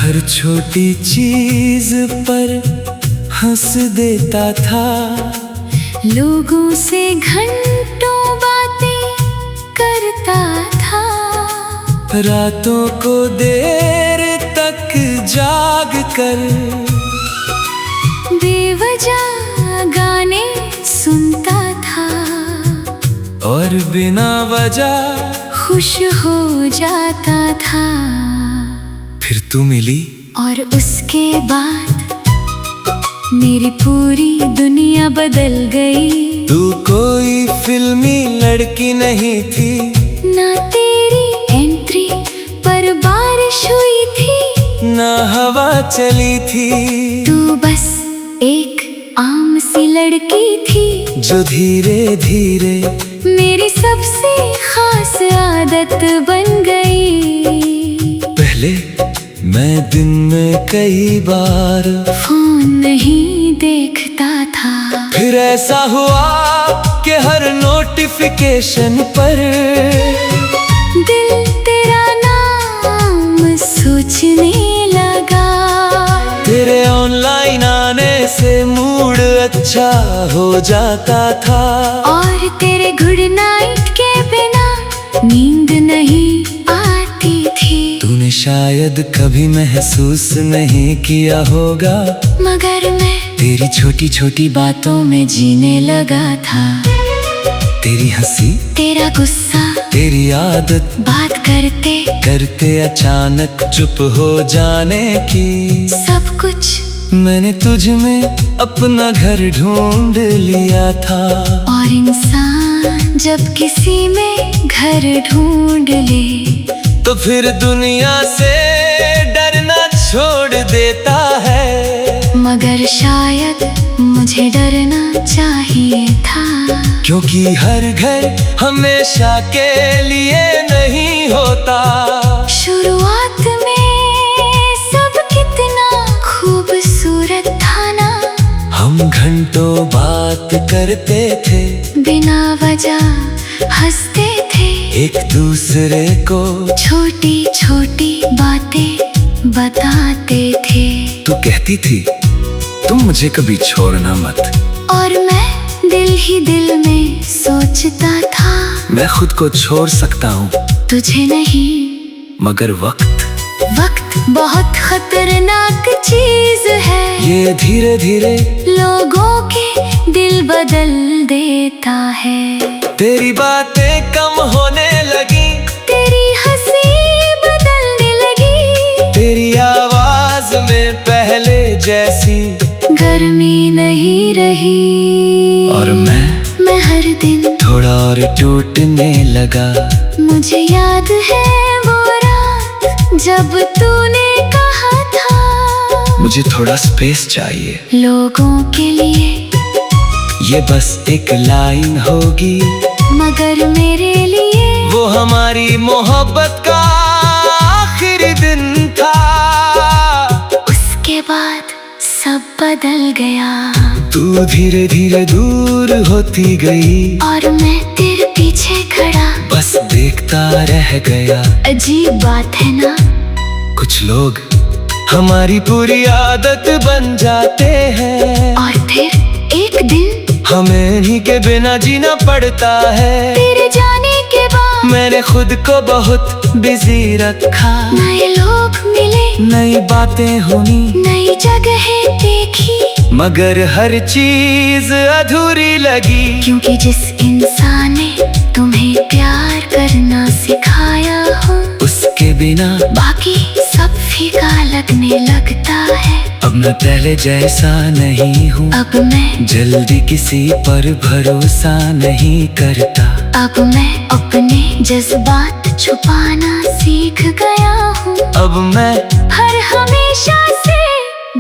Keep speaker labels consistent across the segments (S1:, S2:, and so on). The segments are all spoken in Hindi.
S1: हर छोटी चीज पर हंस देता था,
S2: लोगों से घंटों बातें करता था,
S1: रातों को देर तक जाग कर
S2: बेवजह गाने सुनता था,
S1: और बिना वजह
S2: खुश हो जाता था।
S1: फिर तू मिली
S2: और उसके बाद मेरी पूरी दुनिया बदल गई।
S1: तू कोई फिल्मी लड़की नहीं थी,
S2: ना तेरी एंट्री पर बारिश हुई थी,
S1: ना हवा चली थी।
S2: तू बस एक आम सी लड़की थी,
S1: जो धीरे धीरे
S2: मेरी सबसे खास आदत बन गई।
S1: पहले मैं दिन में कई बार
S2: फोन नहीं देखता था,
S1: फिर ऐसा हुआ कि हर नोटिफिकेशन पर
S2: दिल तेरा नाम सोचने लगा।
S1: तेरे ऑनलाइन आने से मूड अच्छा हो जाता था,
S2: और तेरे गुड नाइट के बिना नींद नहीं आती थी।
S1: तूने शायद कभी महसूस नहीं किया होगा,
S2: मगर मैं
S1: तेरी छोटी छोटी बातों में जीने लगा था। तेरी हंसी,
S2: तेरा गुस्सा,
S1: तेरी आदत,
S2: बात करते
S1: करते अचानक चुप हो जाने की,
S2: सब कुछ
S1: मैंने तुझ में अपना घर ढूंढ लिया था।
S2: और इंसान जब किसी में घर ढूंढ ले,
S1: तो फिर दुनिया से डरना छोड़ देता है।
S2: मगर शायद मुझे डरना चाहिए था,
S1: क्योंकि हर घर हमेशा के लिए नहीं होता।
S2: शुरुआत में सब कितना खूबसूरत था ना।
S1: हम घंटों बात करते थे,
S2: बिना वजह हंसते थे,
S1: एक दूसरे को
S2: छोटी छोटी बातें बताते थे।
S1: तू कहती थी तुम मुझे कभी छोड़ना मत,
S2: और मैं दिल ही दिल में सोचता था,
S1: मैं खुद को छोड़ सकता हूँ
S2: तुझे नहीं।
S1: मगर वक्त
S2: बहुत खतरनाक चीज है,
S1: ये धीरे धीरे
S2: लोगों के दिल बदल देता है।
S1: तेरी बातें कम होने लगी,
S2: तेरी हंसी बदलने लगी,
S1: तेरी आवाज में पहले जैसी
S2: गर्मी नहीं रही।
S1: और मैं
S2: हर दिन
S1: थोड़ा और टूटने लगा।
S2: मुझे याद है वो रात जब तूने कहा था,
S1: मुझे थोड़ा स्पेस चाहिए,
S2: लोगों के लिए
S1: ये बस एक लाइन होगी,
S2: मगर मेरे लिए
S1: वो हमारी मोहब्बत का आखिरी दिन था।
S2: उसके बाद सब बदल गया।
S1: तू धीरे धीरे दूर होती गई,
S2: और मैं तेरे पीछे खड़ा
S1: बस देखता रह गया।
S2: अजीब बात है ना,
S1: कुछ लोग हमारी पूरी आदत बन जाते हैं,
S2: और फिर एक दिन
S1: हमें ही के बिना जीना पड़ता है।
S2: तेरे जाने के बाद
S1: मैंने खुद को बहुत बिजी रखा,
S2: नए लोग मिले,
S1: नई बातें हुई,
S2: नई जगहें देखी,
S1: मगर हर चीज अधूरी लगी।
S2: क्योंकि जिस इंसान ने तुम्हें प्यार करना सिखाया हो,
S1: उसके बिना
S2: बाकी सब फीका लगने लगता है।
S1: अब मैं पहले जैसा नहीं हूँ,
S2: अब मैं
S1: जल्दी किसी पर भरोसा नहीं करता।
S2: अब मैं अपने जज्बात छुपाना सीख गया हूँ।
S1: अब मैं
S2: हर हमेशा से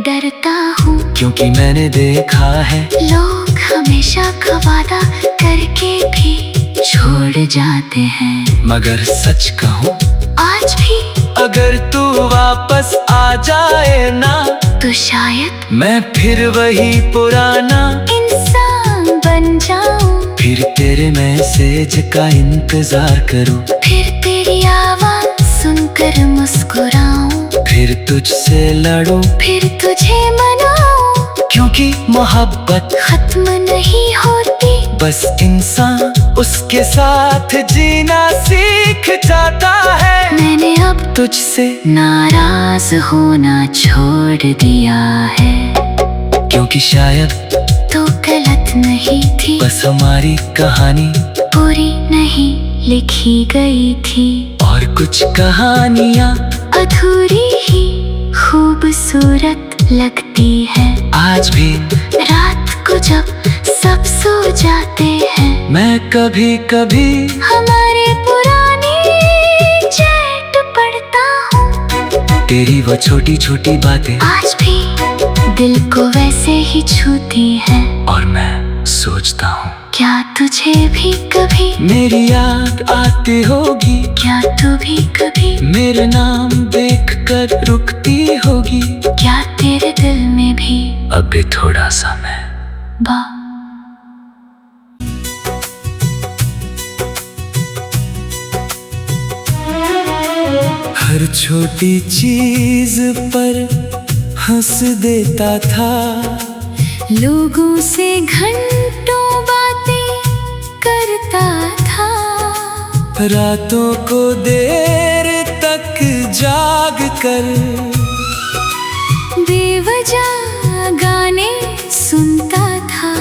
S2: डरता हूँ,
S1: क्योंकि मैंने देखा है
S2: लोग हमेशा का वादा करके भी छोड़ जाते हैं।
S1: मगर सच कहूँ,
S2: आज भी
S1: अगर तू वापस आ जाए ना,
S2: तो शायद
S1: मैं फिर वही पुराना
S2: इंसान बन जाऊं।
S1: फिर तेरे मैसेज का इंतजार करूं,
S2: फिर तेरी आवाज सुनकर मुस्कुराऊं,
S1: फिर तुझसे लड़ूं,
S2: फिर तुझे मनाऊं।
S1: क्योंकि मोहब्बत
S2: खत्म नहीं होती,
S1: बस इंसान उसके साथ जीना सीख जाता है।
S2: मैंने अब
S1: तुझसे
S2: नाराज होना छोड़ दिया है,
S1: क्योंकि शायद
S2: तो गलत नहीं थी,
S1: बस हमारी कहानी
S2: पूरी नहीं लिखी गई थी।
S1: और कुछ कहानियाँ
S2: अधूरी ही खूबसूरत लगती है।
S1: आज भी
S2: रात को जब सब सो जाते हैं,
S1: मैं कभी कभी
S2: हमारे पुराने चैट पढ़ता हूँ।
S1: तेरी वो छोटी छोटी बातें
S2: आज भी दिल को वैसे ही छूती है।
S1: और मैं सोचता हूँ,
S2: क्या तुझे भी कभी
S1: मेरी याद आती होगी,
S2: क्या तू भी कभी
S1: मेरा नाम देखकर रुकती होगी।
S2: क्या तेरे दिल में भी
S1: अभी थोड़ा सा मैं
S2: बा
S1: हर छोटी चीज पर हंस देता था,
S2: लोगों से घंटों बातें करता था,
S1: रातों को देर तक जाग कर
S2: बेवजह गाने सुनता था,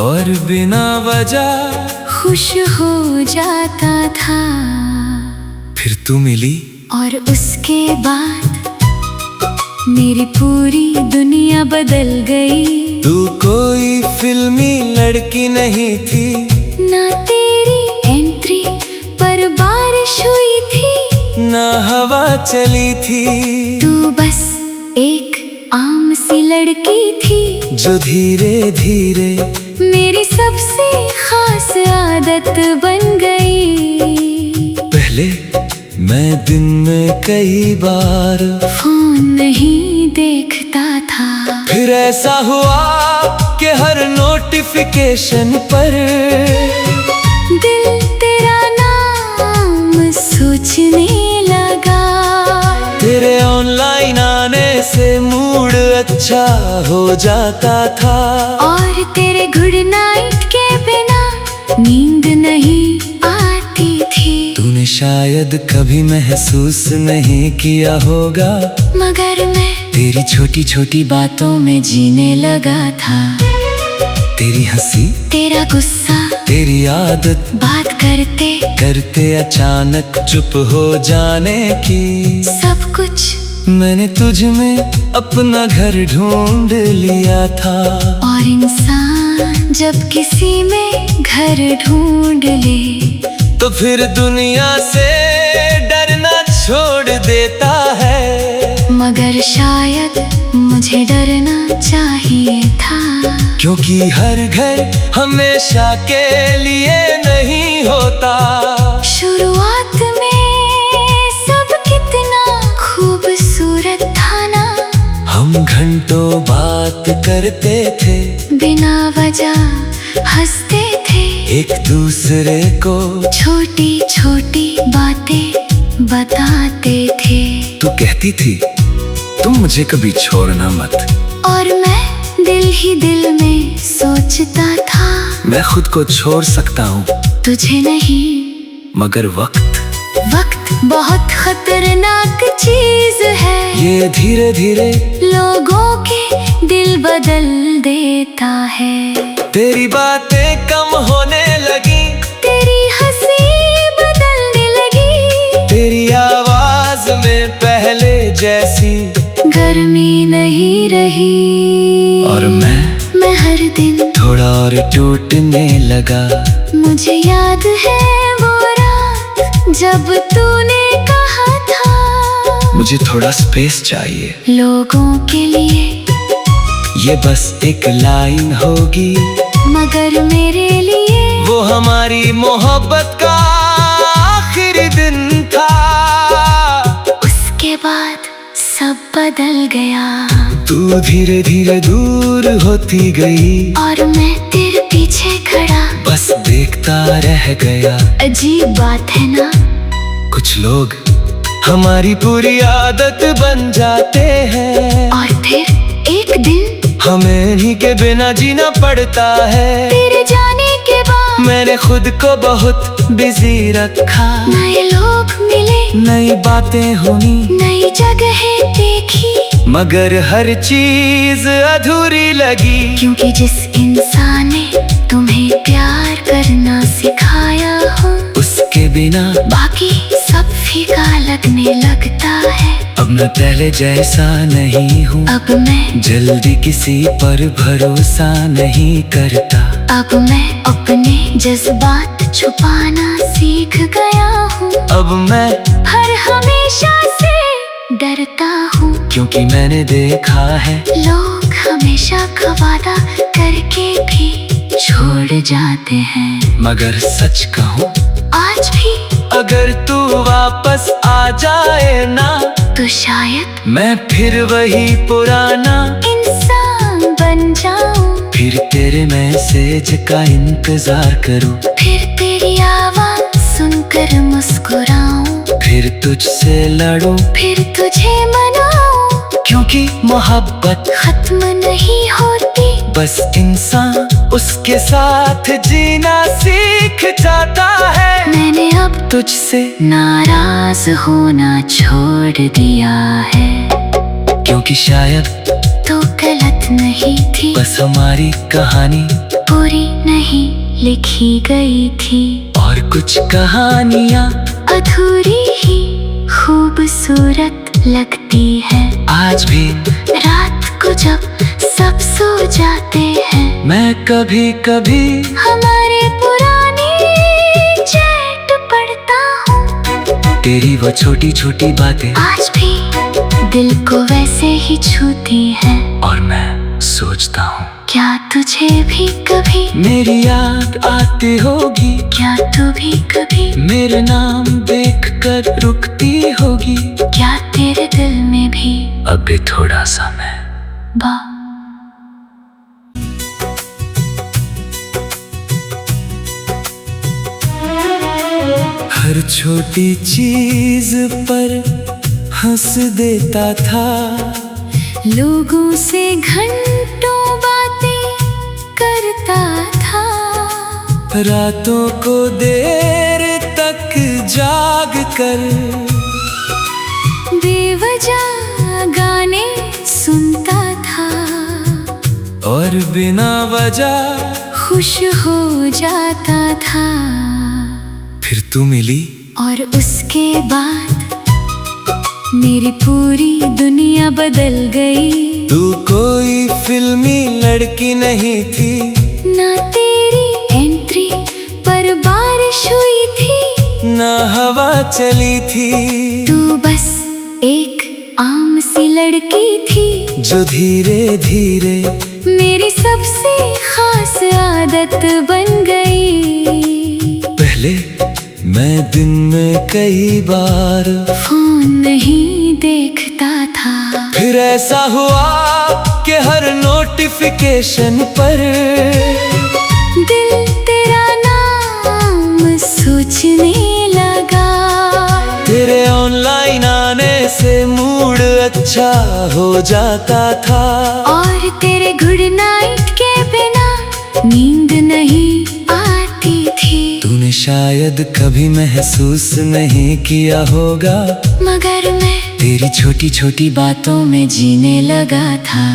S1: और बिना वजह
S2: खुश हो जाता था।
S1: फिर तू मिली
S2: और उसके बाद मेरी पूरी दुनिया बदल गई।
S1: तू कोई फिल्मी लड़की नहीं थी,
S2: ना तेरी एंट्री पर बारिश हुई थी,
S1: ना हवा चली थी।
S2: तू बस एक आम सी लड़की थी,
S1: जो धीरे धीरे
S2: मेरी सबसे खास आदत बन गई।
S1: पहले मैं दिन में कई बार
S2: फोन नहीं देखता था,
S1: फिर ऐसा हुआ कि हर नोटिफिकेशन पर
S2: दिल तेरा नाम सोचने लगा।
S1: तेरे ऑनलाइन आने से मूड अच्छा हो जाता था,
S2: और तेरे गुड नाइट के बिना नींद नहीं आती थी।
S1: तूने शायद कभी महसूस नहीं किया होगा,
S2: मगर मैं
S1: तेरी छोटी छोटी बातों में जीने लगा था। तेरी हंसी,
S2: तेरा गुस्सा,
S1: तेरी आदत,
S2: बात करते
S1: करते अचानक चुप हो जाने की,
S2: सब कुछ
S1: मैंने तुझ में अपना घर ढूंढ लिया था।
S2: और इंसान जब किसी में घर ढूंढ ले,
S1: तो फिर दुनिया से डरना छोड़ देता है।
S2: मगर शायद मुझे डरना चाहिए था,
S1: क्योंकि हर घर हमेशा के लिए नहीं होता।
S2: शुरुआत में सब कितना खूबसूरत था ना।
S1: हम घंटों बात करते थे,
S2: बिना वजह हंसते थे,
S1: एक दूसरे को
S2: छोटी छोटी बातें बताते थे।
S1: तू कहती थी तुम मुझे कभी छोड़ना मत,
S2: और मैं दिल ही दिल में सोचता था,
S1: मैं खुद को छोड़ सकता हूँ
S2: तुझे नहीं।
S1: मगर वक्त
S2: बहुत खतरनाक चीज है,
S1: ये धीरे धीरे
S2: लोगों के दिल बदल देता है।
S1: तेरी बातें कम होने लगी,
S2: तेरी हंसी बदलने लगी,
S1: तेरी आवाज में पहले जैसी
S2: गर्मी नहीं रही।
S1: और मैं
S2: हर दिन
S1: थोड़ा और टूटने लगा।
S2: मुझे याद है वो रात जब तूने कहा था,
S1: मुझे थोड़ा स्पेस चाहिए,
S2: लोगों के लिए
S1: ये बस एक लाइन होगी,
S2: मगर मेरे लिए
S1: वो हमारी मोहब्बत का आखिरी दिन था।
S2: उसके बाद सब बदल गया।
S1: तू धीरे धीरे दूर होती गई,
S2: और मैं तेरे पीछे खड़ा
S1: बस देखता रह गया।
S2: अजीब बात है ना,
S1: कुछ लोग हमारी पूरी आदत बन जाते हैं,
S2: और फिर एक दिन
S1: हमें ही के बिना जीना पड़ता है।
S2: तेरे जाने के बाद
S1: मैंने खुद को बहुत बिजी रखा,
S2: नए लोग मिले,
S1: नई बातें हुई,
S2: नई जगहें देखी,
S1: मगर हर चीज अधूरी लगी।
S2: क्योंकि जिस इंसान ने तुम्हें प्यार करना सिखाया हो,
S1: उसके बिना
S2: बाकी सब फीका लगने लगता है।
S1: अब मैं पहले जैसा नहीं हूँ,
S2: अब मैं
S1: जल्दी किसी पर भरोसा नहीं करता।
S2: अब मैं अपने जज्बात छुपाना सीख गया हूँ।
S1: अब मैं
S2: हर हमेशा से डरता हूँ,
S1: क्योंकि मैंने देखा है
S2: लोग हमेशा का वादा करके भी छोड़ जाते हैं।
S1: मगर सच कहूँ,
S2: आज भी
S1: अगर तू वापस आ जाए ना,
S2: तो शायद
S1: मैं फिर वही पुराना
S2: इंसान बन जाऊं।
S1: फिर तेरे मैसेज का इंतजार करूं,
S2: फिर तेरी आवाज सुनकर मुस्कुराऊं,
S1: फिर तुझसे लड़ूं,
S2: फिर तुझे मनाऊं।
S1: क्योंकि मोहब्बत
S2: खत्म नहीं होती,
S1: बस इंसान उसके साथ जीना सीख जाता है।
S2: मैंने अब
S1: तुझसे
S2: नाराज होना छोड़ दिया है,
S1: क्योंकि शायद
S2: तो गलत नहीं थी,
S1: बस हमारी कहानी
S2: पूरी नहीं लिखी गई थी।
S1: और कुछ कहानियाँ
S2: अधूरी ही खूबसूरत लगती है।
S1: आज भी
S2: रात को जब सब सो जाते हैं,
S1: मैं कभी कभी
S2: हमारे पुराने चैट पढ़ता हूँ।
S1: तेरी वो छोटी छोटी बातें
S2: आज भी दिल को वैसे ही छूती है।
S1: और मैं सोचता हूँ,
S2: क्या तुझे भी कभी
S1: मेरी याद आती होगी,
S2: क्या तू भी कभी
S1: मेरे नाम देखकर रुकती होगी।
S2: क्या तेरे दिल में भी
S1: अभी थोड़ा सा मैं
S2: बा
S1: हर छोटी चीज पर हंस देता था,
S2: लोगों से घंटों बातें करता था,
S1: रातों को देर तक जाग कर
S2: बेवजह गाने सुनता था,
S1: और बिना वजह
S2: खुश हो जाता था।
S1: फिर तू मिली,
S2: और उसके बाद मेरी पूरी दुनिया बदल गई।
S1: तू कोई फिल्मी लड़की नहीं थी,
S2: ना तेरी एंट्री पर बारिश हुई थी,
S1: ना हवा चली थी।
S2: तू बस एक आम सी लड़की थी,
S1: जो धीरे धीरे
S2: मेरी सबसे खास आदत बन गई।
S1: पहले मैं दिन में कई बार
S2: फोन नहीं देखता था,
S1: फिर ऐसा हुआ कि हर नोटिफिकेशन पर
S2: दिल तेरा नाम सोचने लगा।
S1: तेरे ऑनलाइन आने से मूड अच्छा हो जाता था,
S2: और तेरे गुड नाइट के बिना नींद नहीं आती थी।
S1: तूने शायद कभी महसूस नहीं किया होगा,
S2: मगर मैं
S1: तेरी छोटी छोटी बातों में जीने लगा था।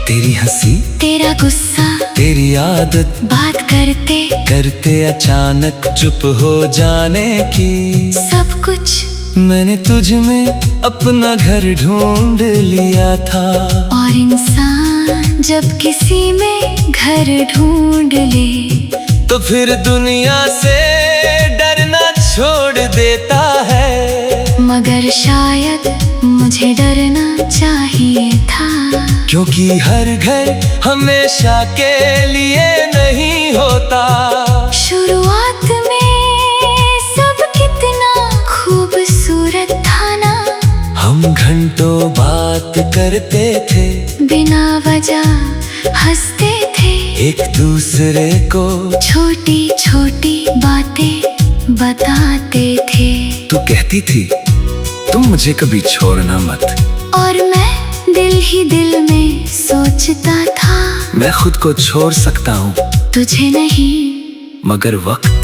S1: तेरी हंसी,
S2: तेरा गुस्सा,
S1: तेरी आदत,
S2: बात करते
S1: करते अचानक चुप हो जाने की,
S2: सब कुछ
S1: मैंने तुझ में अपना घर ढूंढ लिया था।
S2: और इंसान जब किसी में घर ढूंढ ले,
S1: तो फिर दुनिया से डरना छोड़ देता है।
S2: मगर शायद मुझे डरना चाहिए था,
S1: क्योंकि हर घर हमेशा के लिए नहीं होता।
S2: शुरुआत में सब कितना खूबसूरत था ना,
S1: हम घंटों बात करते थे,
S2: बिना वजह हंसते थे,
S1: एक दूसरे को
S2: छोटी छोटी बातें बताते थे।
S1: तू कहती थी तुम मुझे कभी छोड़ना मत।
S2: और मैं दिल ही दिल में सोचता था,
S1: मैं खुद को छोड़ सकता हूँ
S2: तुझे नहीं।
S1: मगर वक्त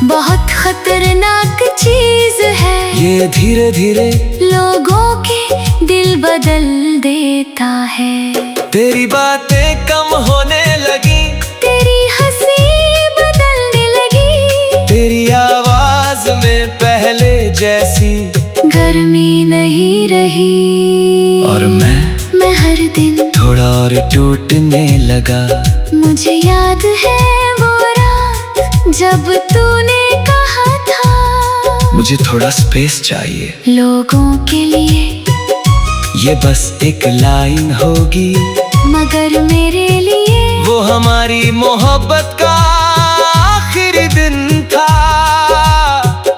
S2: बहुत खतरनाक चीज है,
S1: ये धीरे धीरे
S2: लोगों के दिल बदल देता है।
S1: तेरी बातें कम होने लगी,
S2: तेरी हंसी बदलने लगी,
S1: तेरी आवाज में पहले जैसी
S2: गर्मी नहीं रही।
S1: और मैं
S2: हर दिन
S1: थोड़ा और टूटने लगा।
S2: मुझे याद है वो रात जब तूने कहा था,
S1: मुझे थोड़ा स्पेस चाहिए,
S2: लोगों के लिए
S1: ये बस एक लाइन होगी,
S2: मगर मेरे लिए
S1: वो हमारी मोहब्बत का आखिरी दिन था।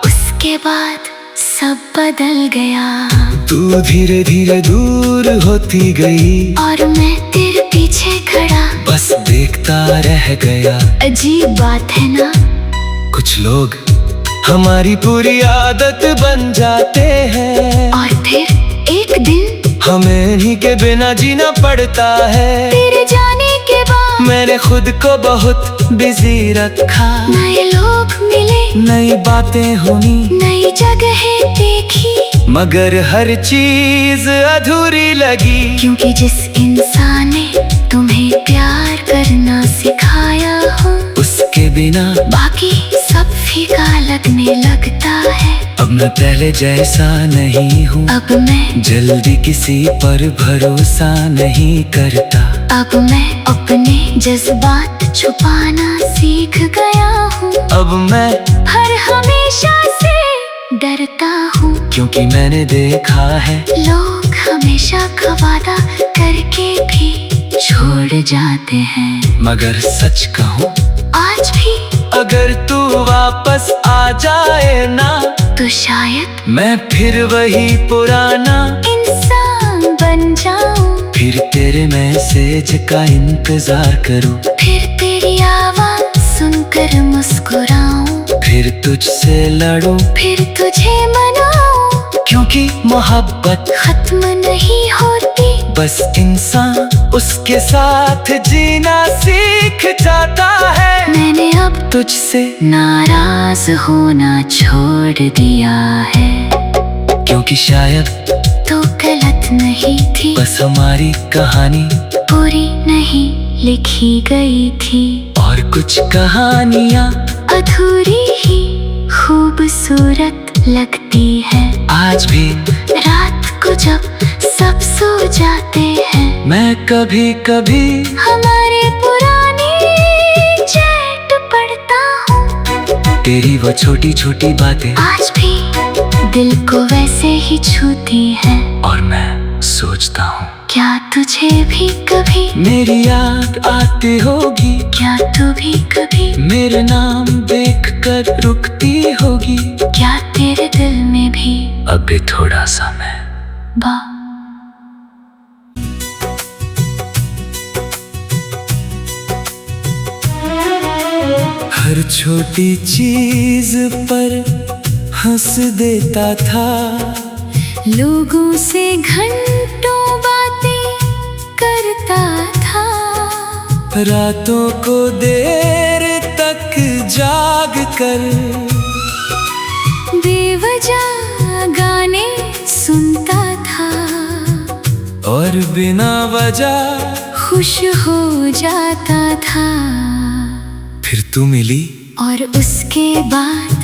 S2: उसके बाद सब बदल गया।
S1: तू धीरे धीरे दूर होती गई,
S2: और मैं तेरे पीछे खड़ा
S1: बस देखता रह गया।
S2: अजीब बात है ना,
S1: कुछ लोग हमारी पूरी आदत बन जाते हैं,
S2: और फिर एक दिन
S1: हमें इन्हीं के बिना जीना पड़ता है।
S2: तेरे जाने के बाद
S1: मैंने खुद को बहुत बिजी रखा,
S2: नए लोग मिले,
S1: नई बातें हुई,
S2: नई जगहें देखी,
S1: मगर हर चीज अधूरी लगी।
S2: क्योंकि जिस इंसान ने तुम्हें प्यार करना सिखाया हो,
S1: उसके बिना
S2: बाकी सब फीका लगने लगता है।
S1: अब मैं पहले जैसा नहीं हूँ,
S2: अब मैं
S1: जल्दी किसी पर भरोसा नहीं करता।
S2: अब मैं अपने जज्बात छुपाना सीख गया हूँ।
S1: अब मैं
S2: हर हमेशा से डरता हूँ,
S1: क्योंकि मैंने देखा है
S2: लोग हमेशा का वादा करके भी छोड़ जाते हैं।
S1: मगर सच कहूँ,
S2: आज भी
S1: अगर तू वापस आ जाए ना,
S2: तो शायद
S1: मैं फिर वही पुराना
S2: इंसान बन जाऊं।
S1: फिर तेरे मैसेज का इंतजार करूं,
S2: फिर तेरी आवाज सुनकर मुस्कुराऊं,
S1: फिर तुझसे लड़ूं,
S2: फिर तुझे मनाऊं।
S1: क्योंकि मोहब्बत
S2: खत्म नहीं होती,
S1: बस इंसान उसके साथ जीना सीख जाता है।
S2: मैंने अब
S1: तुझसे
S2: नाराज होना छोड़ दिया है,
S1: क्योंकि शायद
S2: तो गलत नहीं थी,
S1: बस हमारी कहानी
S2: पूरी नहीं लिखी गई थी।
S1: और कुछ कहानियाँ
S2: अधूरी ही खूबसूरत लगती है।
S1: आज भी
S2: रात को जब सब सो जाते हैं,
S1: मैं कभी कभी
S2: हमारे पुराने चैट पढ़ता हूँ।
S1: तेरी वो छोटी छोटी बातें
S2: आज भी दिल को वैसे ही छूती है।
S1: और मैं सोचता हूँ,
S2: क्या तुझे भी कभी
S1: मेरी याद आती होगी,
S2: क्या तू भी कभी
S1: मेरे नाम देखकर रुकती होगी।
S2: क्या तेरे दिल में भी
S1: अभी थोड़ा सा मैं
S2: बा
S1: हर छोटी चीज पर हंस देता था,
S2: लोगों से घंटों बातें करता था,
S1: रातों को देर तक जाग कर
S2: बेवजह गाने सुनता था,
S1: और बिना वजह
S2: खुश हो जाता था।
S1: फिर तू मिली,
S2: और उसके बाद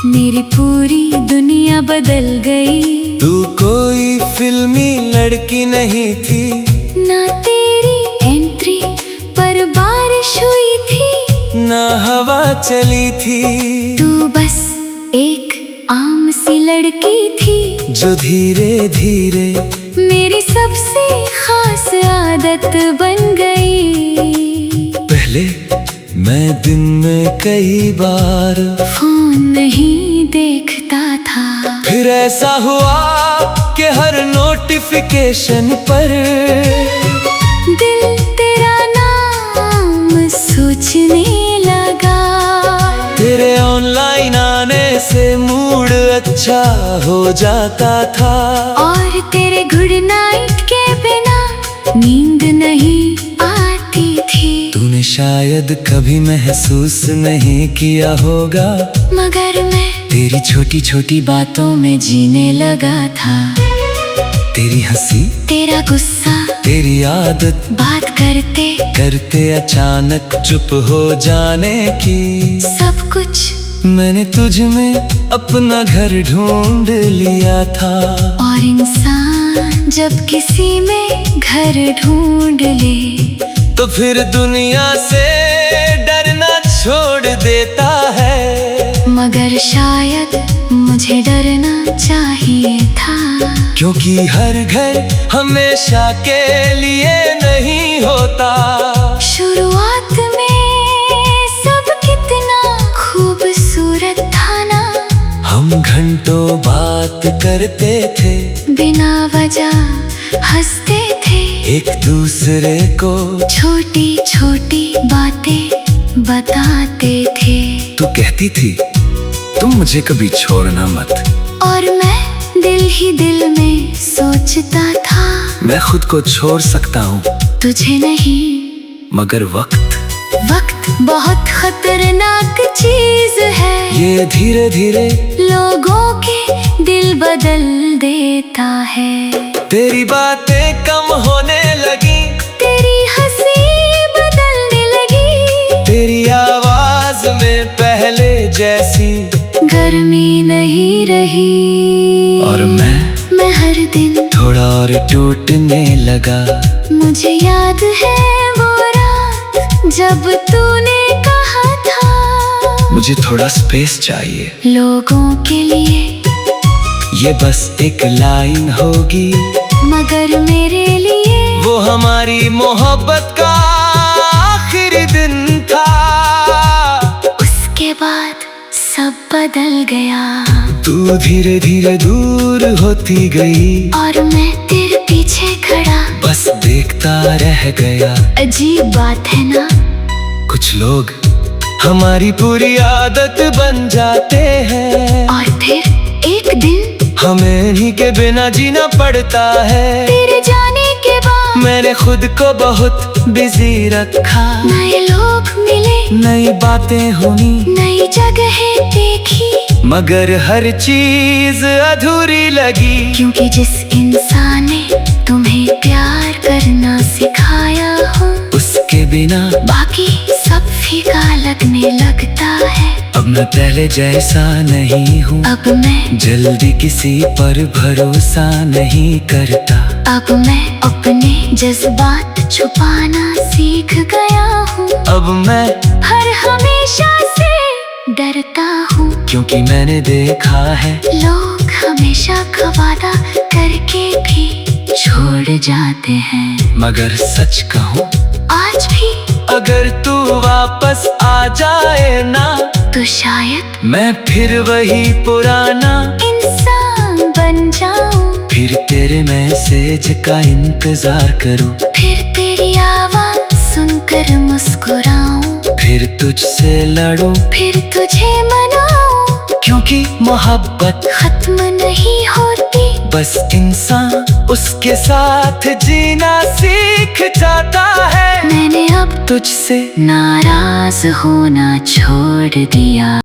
S2: मेरी पूरी दुनिया बदल गई।
S1: तू कोई फिल्मी लड़की नहीं थी,
S2: ना तेरी एंट्री पर बारिश हुई थी,
S1: ना हवा चली थी।
S2: तू बस एक आम सी लड़की थी,
S1: जो धीरे धीरे
S2: मेरी सबसे खास आदत बन गई।
S1: पहले मैं दिन में कई बार
S2: फोन नहीं देखता था,
S1: फिर ऐसा हुआ कि हर नोटिफिकेशन पर
S2: दिल तेरा नाम सोचने लगा।
S1: तेरे ऑनलाइन आने से मूड अच्छा हो जाता था।
S2: और तेरे गुड नाइट के बिना नींद नहीं आती थी।
S1: तूने शायद कभी महसूस नहीं किया होगा,
S2: मगर मैं
S1: तेरी छोटी छोटी बातों में जीने लगा था। तेरी हंसी,
S2: तेरा गुस्सा,
S1: तेरी आदत,
S2: बात करते
S1: करते अचानक चुप हो जाने की,
S2: सब कुछ
S1: मैंने तुझ में अपना घर ढूंढ लिया था।
S2: और इंसान जब किसी में घर ढूंढ ले
S1: तो फिर दुनिया से डरना छोड़ देता है।
S2: मगर शायद मुझे डरना चाहिए था,
S1: क्योंकि हर घर हमेशा के लिए नहीं होता।
S2: शुरुआत में सब कितना खूबसूरत था ना।
S1: हम घंटों बात करते थे,
S2: बिना वजह हंसते थे,
S1: एक दूसरे को
S2: छोटी छोटी बातें बताते थे।
S1: तू कहती थी तुम मुझे कभी छोड़ना मत,
S2: और मैं दिल ही दिल में सोचता था,
S1: मैं खुद को छोड़ सकता हूँ
S2: तुझे नहीं।
S1: मगर वक्त
S2: बहुत खतरनाक चीज है,
S1: ये धीरे धीरे
S2: लोगों के दिल बदल देता है।
S1: तेरी बातें कम होने लगी,
S2: तेरी हंसी बदलने लगी,
S1: तेरी आवाज में पहले जैसी
S2: गर्मी नहीं रही।
S1: और मैं
S2: हर दिन
S1: थोड़ा और टूटने लगा।
S2: मुझे याद है वो रात जब तूने कहा था,
S1: मुझे थोड़ा स्पेस चाहिए,
S2: लोगों के लिए
S1: ये बस एक लाइन होगी,
S2: मगर मेरे लिए
S1: वो हमारी मोहब्बत का आखिरी दिन था।
S2: उसके बाद सब बदल गया।
S1: तू धीरे धीरे दूर होती गई,
S2: और मैं तेरे पीछे खड़ा
S1: बस देखता रह गया।
S2: अजीब बात है ना,
S1: कुछ लोग हमारी पूरी आदत बन जाते हैं,
S2: और फिर एक दिन
S1: हमें ही के बिना जीना पड़ता है।
S2: तेरे जाने के बाद
S1: मैंने खुद को बहुत बिजी रखा,
S2: नए लोग मिले,
S1: नई बातें हुई,
S2: नई जगहें देखी,
S1: मगर हर चीज अधूरी लगी।
S2: क्योंकि जिस इंसान ने तुम्हें प्यार करना सिखाया हो,
S1: उसके बिना
S2: बाकी सब फीका लगने लगता है।
S1: अब मैं पहले जैसा नहीं हूँ,
S2: अब मैं
S1: जल्दी किसी पर भरोसा नहीं करता।
S2: अब मैं अपने जज्बात छुपाना सीख गया हूँ।
S1: अब मैं
S2: हर हमेशा से डरता हूँ,
S1: क्योंकि मैंने देखा है
S2: लोग हमेशा का वादा करके भी छोड़ जाते हैं।
S1: मगर सच कहूँ,
S2: आज भी
S1: अगर तू वापस आ जाए ना,
S2: तो शायद
S1: मैं फिर वही पुराना
S2: इंसान बन जाऊं।
S1: फिर तेरे मैसेज का इंतजार करूं,
S2: फिर तेरी आवाज सुनकर मुस्कुराऊं,
S1: फिर तुझसे लड़ूं,
S2: फिर तुझे मनाऊं।
S1: क्योंकि मोहब्बत
S2: खत्म नहीं होती,
S1: बस इंसान उसके साथ जीना सीख जाता है।
S2: मैंने अब
S1: तुझसे
S2: नाराज होना छोड़ दिया।